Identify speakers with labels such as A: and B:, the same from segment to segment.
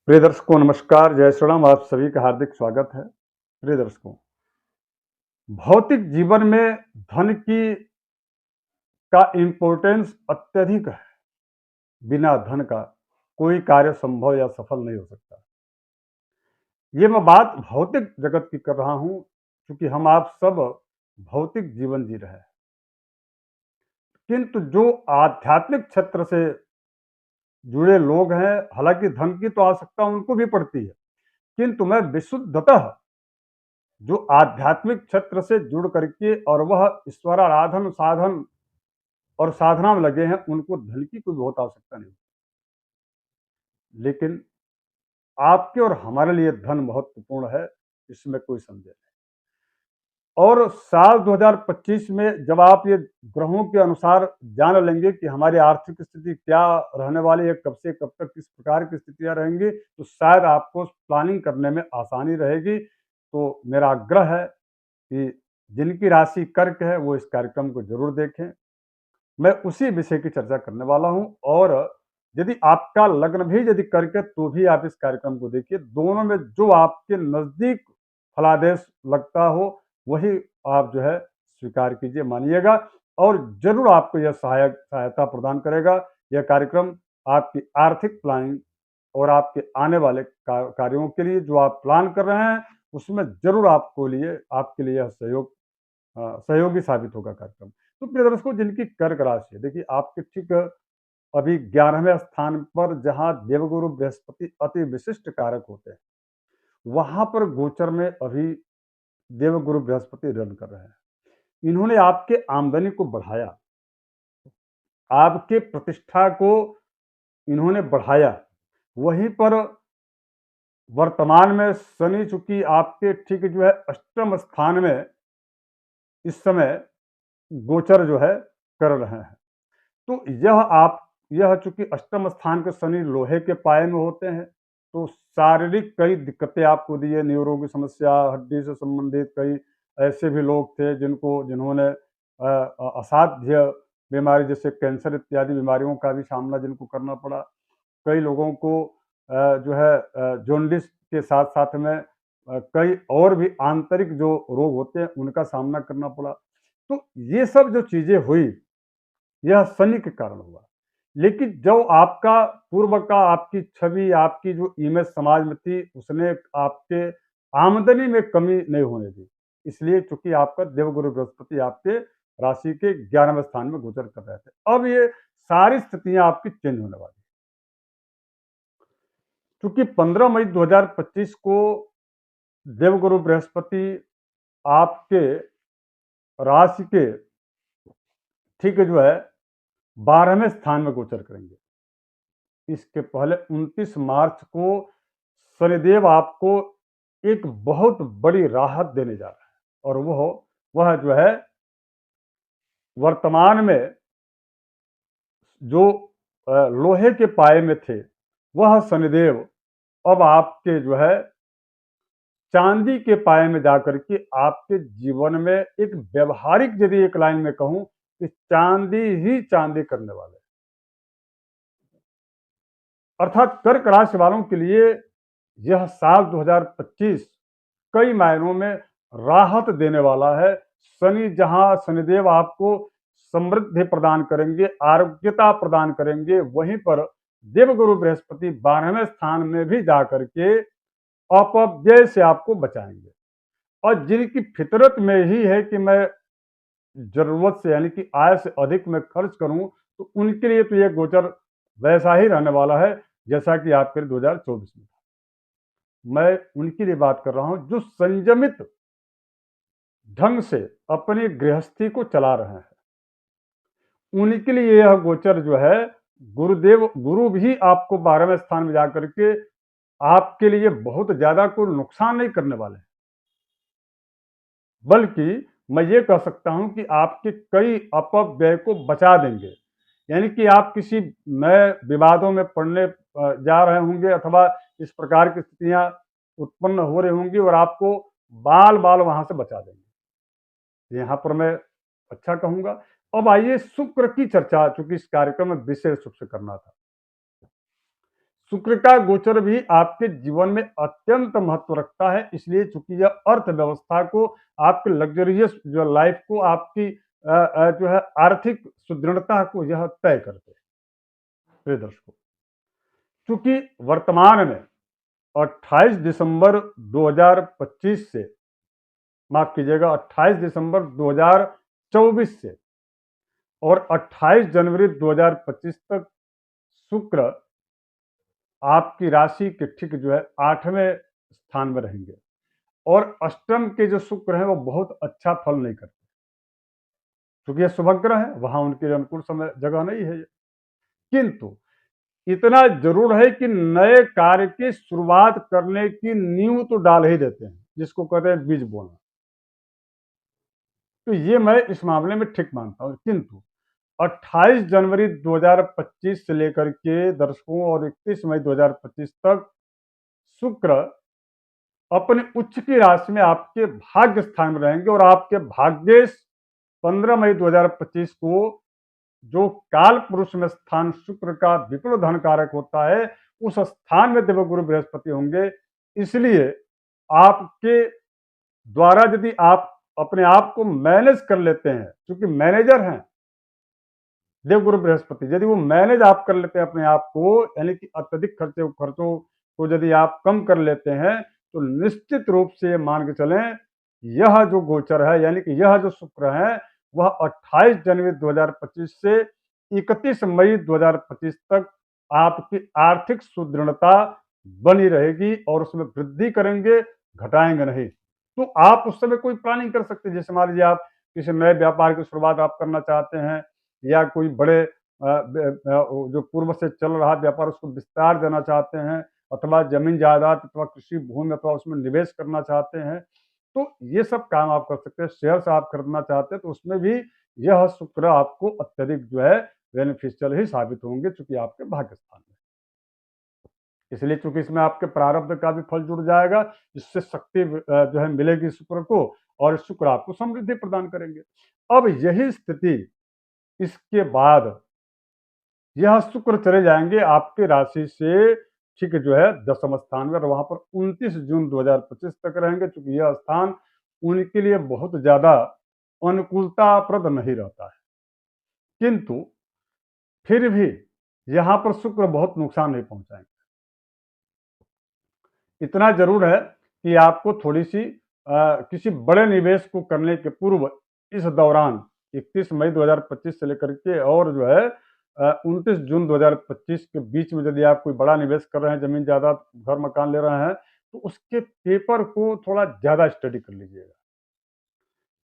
A: प्रिय दर्शकों नमस्कार, जय श्री राम। आप सभी का हार्दिक स्वागत है। प्रिय दर्शकों, भौतिक जीवन में धन की का इम्पोर्टेंस अत्यधिक है। बिना धन का कोई कार्य संभव या सफल नहीं हो सकता। ये मैं बात भौतिक जगत की कर रहा हूँ, क्योंकि हम आप सब भौतिक जीवन जी रहे हैं। किंतु जो आध्यात्मिक क्षेत्र से जुड़े लोग हैं, हालांकि धन की तो आवश्यकता उनको भी पड़ती है, किंतु मैं विशुद्धतः जो आध्यात्मिक क्षेत्र से जुड़ करके और वह ईश्वर आराधन साधन और साधना में लगे हैं, उनको धन की कोई बहुत आवश्यकता नहीं। लेकिन आपके और हमारे लिए धन महत्वपूर्ण है, इसमें कोई संदेह नहीं। और साल 2025 में जब आप ये ग्रहों के अनुसार जान लेंगे कि हमारी आर्थिक स्थिति क्या रहने वाली है, कब से कब तक किस प्रकार की स्थितियां रहेंगी, तो शायद आपको प्लानिंग करने में आसानी रहेगी। तो मेरा आग्रह है कि जिनकी राशि कर्क है वो इस कार्यक्रम को जरूर देखें। मैं उसी विषय की चर्चा करने वाला हूं। और यदि आपका लग्न भी यदि कर्क है तो भी आप इस कार्यक्रम को देखिए। दोनों में जो आपके नजदीक फलादेश लगता हो वही आप जो है स्वीकार कीजिए, मानिएगा। और जरूर आपको यह सहायता प्रदान करेगा। यह कार्यक्रम आपकी आर्थिक प्लानिंग और आपके आने वाले कार्यों के लिए जो आप प्लान कर रहे हैं उसमें जरूर आपके लिए यह सहयोगी साबित होगा कार्यक्रम। तो प्रिय दर्शकों, जिनकी कर्क राशि है, देखिए आपके ठीक अभी 11वें स्थान पर जहां देवगुरु बृहस्पति अति विशिष्ट कारक होते हैं, वहां पर गोचर में अभी देवगुरु बृहस्पति रन कर रहे हैं। इन्होंने आपके आमदनी को बढ़ाया, आपके प्रतिष्ठा को इन्होंने बढ़ाया। वहीं पर वर्तमान में शनि चूंकि आपके ठीक जो है अष्टम स्थान में इस समय गोचर जो है कर रहे हैं। तो यह चूंकि अष्टम स्थान के शनि लोहे के पाए में होते हैं, तो शारीरिक कई दिक्कतें आपको दी है। न्यूरो की समस्या, हड्डी से संबंधित कई ऐसे भी लोग थे जिन्होंने असाध्य बीमारी जैसे कैंसर इत्यादि बीमारियों का भी सामना जिनको करना पड़ा। कई लोगों को जो है जॉन्डिस के साथ साथ में कई और भी आंतरिक जो रोग होते हैं उनका सामना करना पड़ा। तो ये सब जो चीजें हुई, यह शनि के कारण हुआ। लेकिन जो आपका पूर्व का आपकी छवि, आपकी जो इमेज समाज में थी, उसने आपके आमदनी में कमी नहीं होने दी। इसलिए चूंकि आपका देवगुरु बृहस्पति आपके राशि के 11वें स्थान में गोचर कर रहे थे, अब ये सारी स्थितियां आपकी चेंज होने वाली। चूंकि 15 मई 2025 को देवगुरु बृहस्पति आपके राशि के ठीक जो है 12वें स्थान में गोचर करेंगे। इसके पहले 29 मार्च को शनिदेव आपको एक बहुत बड़ी राहत देने जा रहा है। और वह जो है वर्तमान में जो लोहे के पाए में थे, वह शनिदेव अब आपके जो है चांदी के पाए में जाकर के आपके जीवन में एक व्यवहारिक, यदि एक लाइन में कहूं, कि चांदी ही चांदी करने वाले। अर्थात कर्क राशि वालों के लिए यह साल 2025 कई मायनों में राहत देने वाला है। शनिदेव आपको समृद्धि प्रदान करेंगे, आरोग्यता प्रदान करेंगे। वहीं पर देवगुरु बृहस्पति 12वें स्थान में भी जाकर के अपव्यय से आपको बचाएंगे। और जिनकी फितरत में ही है कि मैं जरूरत से यानी कि आय से अधिक मैं खर्च करूं, तो उनके लिए तो यह गोचर वैसा ही रहने वाला है जैसा कि आपके 2024 में था। मैं उनके लिए बात कर रहा हूं जो संयमित ढंग से अपनी गृहस्थी को चला रहे हैं। उनके लिए यह गोचर जो है, गुरु भी आपको 12वें स्थान में जाकर के आपके लिए बहुत ज्यादा कोई नुकसान नहीं करने वाले हैं, बल्कि मैं ये कह सकता हूं कि आपके कई अपव्यय को बचा देंगे। यानी कि आप किसी नए विवादों में पड़ने जा रहे होंगे अथवा इस प्रकार की स्थितियां उत्पन्न हो रही होंगी और आपको बाल बाल वहां से बचा देंगे। यहां पर मैं अच्छा कहूंगा। अब आइए शुक्र की चर्चा, चूंकि इस कार्यक्रम में विशेष रूप से करना था। शुक्र का गोचर भी आपके जीवन में अत्यंत महत्व रखता है, इसलिए चूंकि यह अर्थव्यवस्था को, आपके लग्जरियस जो लाइफ को, आपकी जो है आर्थिक सुदृढ़ता को यह तय करते हैं। प्रिय दर्शकों, चूंकि वर्तमान में 28 दिसंबर 2025 से, माफ कीजिएगा 28 दिसंबर 2024 से और 28 जनवरी 2025 तक शुक्र आपकी राशि के ठीक जो है 8वें स्थान में रहेंगे और अष्टम के जो शुक्र हैं वो बहुत अच्छा फल नहीं करते, क्योंकि ये शुभग्रह है, वहां उनके अनुकूल समय जगह नहीं है। किंतु इतना जरूर है कि नए कार्य की शुरुआत करने की नींव तो डाल ही देते हैं, जिसको कहते हैं बीज बोना। तो ये मैं इस मामले में ठीक मानता हूं। किंतु 28 जनवरी 2025 से लेकर के दर्शकों और 31 मई 2025 तक शुक्र अपने उच्च की राशि में आपके भाग्य स्थान में रहेंगे और आपके भाग्येश 15 मई 2025 को जो काल पुरुष में स्थान शुक्र का विपुल धन कारक होता है, उस स्थान में देवगुरु बृहस्पति होंगे। इसलिए आपके द्वारा यदि आप अपने आप को मैनेज कर लेते हैं, क्योंकि मैनेजर हैं देवगुरु बृहस्पति, यदि वो मैनेज आप कर लेते हैं अपने आप को, यानी कि अत्यधिक खर्चों को यदि आप कम कर लेते हैं, तो निश्चित रूप से मान के चलें यह जो गोचर है, यानी कि यह जो शुक्र है, वह 28 जनवरी 2025 से 31 मई 2025 तक आपकी आर्थिक सुदृढ़ता बनी रहेगी और उसमें वृद्धि करेंगे, घटाएंगे नहीं। तो आप उस समय कोई प्लानिंग कर सकते हैं, जैसे मान लीजिए आप किसी नए व्यापार की शुरुआत आप करना चाहते हैं, या कोई बड़े जो पूर्व से चल रहा व्यापार उसको विस्तार देना चाहते हैं, अथवा जमीन जायदाद अथवा कृषि भूमि अथवा उसमें निवेश करना चाहते हैं, तो ये सब काम आप कर सकते हैं। शेयर्स आप खरीदना चाहते हैं तो उसमें भी यह शुक्र आपको अत्यधिक जो है बेनिफिशियल ही साबित होंगे, चूंकि आपके भाग्य स्थान में। इसलिए चूंकि इसमें आपके प्रारब्ध का भी फल जुड़ जाएगा, जिससे शक्ति जो है मिलेगी शुक्र को, और शुक्र आपको समृद्धि प्रदान करेंगे। अब यही स्थिति इसके बाद यह शुक्र चले जाएंगे आपके राशि से ठीक जो है 10वें स्थान में, और वहां पर 29 जून 2025 तक रहेंगे, क्योंकि यह स्थान उनके लिए बहुत ज्यादा अनुकूलताप्रद नहीं रहता है। किंतु फिर भी यहां पर शुक्र बहुत नुकसान नहीं पहुंचाएंगे। इतना जरूर है कि आपको थोड़ी सी किसी बड़े निवेश को करने के पूर्व इस दौरान 31 मई 2025 से लेकर के और जो है 29 जून 2025 के बीच में यदि आप कोई बड़ा निवेश कर रहे हैं, जमीन जायदाद घर मकान ले रहे हैं, तो उसके पेपर को थोड़ा ज्यादा स्टडी कर लीजिएगा,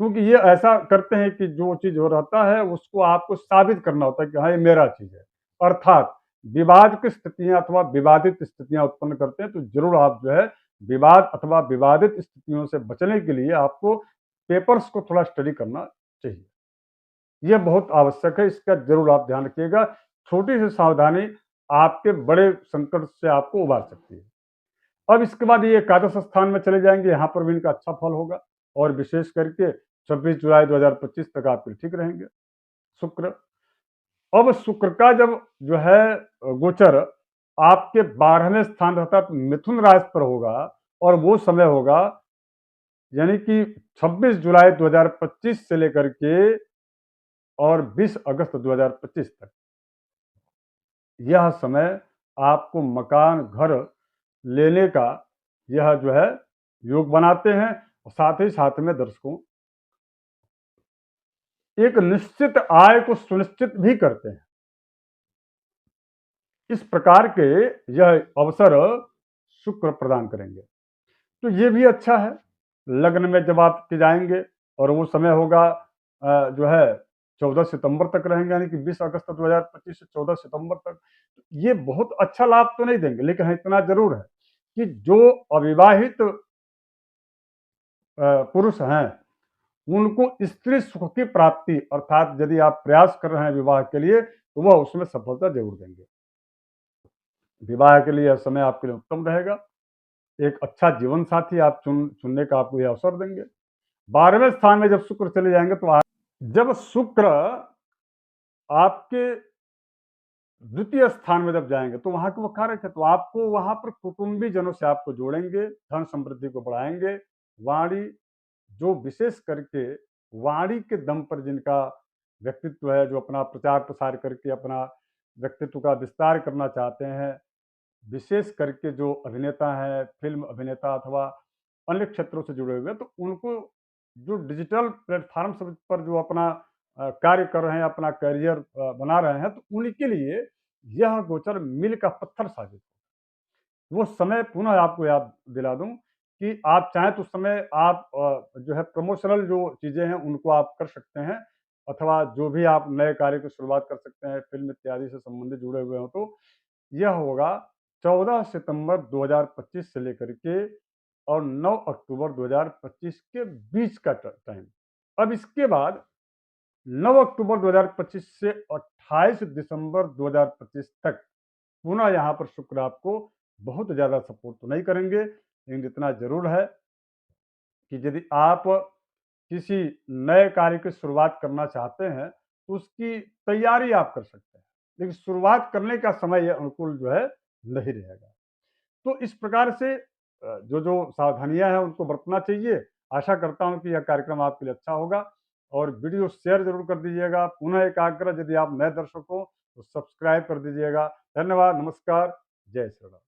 A: क्योंकि ये ऐसा करते हैं कि जो चीज हो रहता है उसको आपको साबित करना होता है कि हाँ ये मेरा चीज है, अर्थात विवाद की स्थितियां अथवा विवादित स्थितियां उत्पन्न करते हैं। तो जरूर आप जो है विवाद अथवा विवादित स्थितियों से बचने के लिए आपको पेपर्स को थोड़ा स्टडी करना चाहिए, यह बहुत आवश्यक है, इसका जरूर आप ध्यान रखिएगा। छोटी सी सावधानी आपके बड़े संकट से आपको उबार सकती है। अब इसके बाद ये एकादश स्थान में चले जाएंगे, यहाँ पर भी इनका अच्छा फल होगा, और विशेष करके 26 जुलाई 2025 तक आपके ठीक रहेंगे शुक्र। अब शुक्र का जब जो है गोचर आपके 12वें स्थान रहता है, तो मिथुन राशि पर होगा, और वो समय होगा यानी कि 26 जुलाई 2025 से लेकर के और 20 अगस्त 2025 तक। यह समय आपको मकान घर लेने का यह जो है योग बनाते हैं, और साथ ही साथ में दर्शकों एक निश्चित आय को सुनिश्चित भी करते हैं। इस प्रकार के यह अवसर शुक्र प्रदान करेंगे, तो ये भी अच्छा है। लग्न में जब आप जाएंगे और वो समय होगा जो है 14 सितंबर तक रहेंगे, यानी कि 20 अगस्त 2025 से 14 सितंबर तक। ये बहुत अच्छा लाभ तो नहीं देंगे, लेकिन इतना जरूर है कि जो अविवाहित पुरुष हैं उनको स्त्री सुख की प्राप्ति, अर्थात यदि आप प्रयास कर रहे हैं विवाह के लिए, तो वह उसमें सफलता जरूर देंगे। विवाह के लिए यह समय आपके लिए उत्तम रहेगा। एक अच्छा जीवन साथी आप चुनने का आपको यह अवसर देंगे। 12वें स्थान में जब शुक्र चले जाएंगे, तो जब शुक्र आपके द्वितीय स्थान में जब जाएंगे तो वहां के वो कारक है, तो आपको वहां पर कुटुंबीजनों से आपको जोड़ेंगे, धन समृद्धि को बढ़ाएंगे। वाणी जो विशेष करके वाणी के दम पर जिनका व्यक्तित्व है, जो अपना प्रचार प्रसार करके अपना व्यक्तित्व का विस्तार करना चाहते हैं, विशेष करके जो अभिनेता हैं, फिल्म अभिनेता अथवा अन्य क्षेत्रों से जुड़े हुए हैं, तो उनको जो डिजिटल प्लेटफॉर्म सब पर जो अपना कार्य कर रहे हैं, अपना करियर बना रहे हैं, तो उनके लिए यह गोचर मील का पत्थर साबित वो समय पुनः आपको याद दिला दूं कि आप चाहें तो उस समय आप जो है प्रमोशनल जो चीज़ें हैं उनको आप कर सकते हैं, अथवा जो भी आप नए कार्य की शुरुआत कर सकते हैं, फ़िल्म इत्यादि से संबंधित जुड़े हुए हों तो, यह होगा 14 सितंबर 2025 से लेकर के और 9 अक्टूबर 2025 के बीच का टाइम। अब इसके बाद 9 अक्टूबर 2025 से 28 दिसंबर 2025 तक पुनः यहाँ पर शुक्र आपको बहुत ज़्यादा सपोर्ट तो नहीं करेंगे, लेकिन इतना ज़रूर है कि यदि आप किसी नए कार्य की शुरुआत करना चाहते हैं, तो उसकी तैयारी आप कर सकते हैं, लेकिन शुरुआत करने का समय ये अनुकूल जो है नहीं रहेगा। तो इस प्रकार से जो सावधानियाँ हैं उनको बरतना चाहिए। आशा करता हूँ कि यह कार्यक्रम आपके लिए अच्छा होगा और वीडियो शेयर ज़रूर कर दीजिएगा। पुनः एक आग्रह, यदि आप नए दर्शक हो तो सब्सक्राइब कर दीजिएगा। धन्यवाद, नमस्कार, जय श्री राम।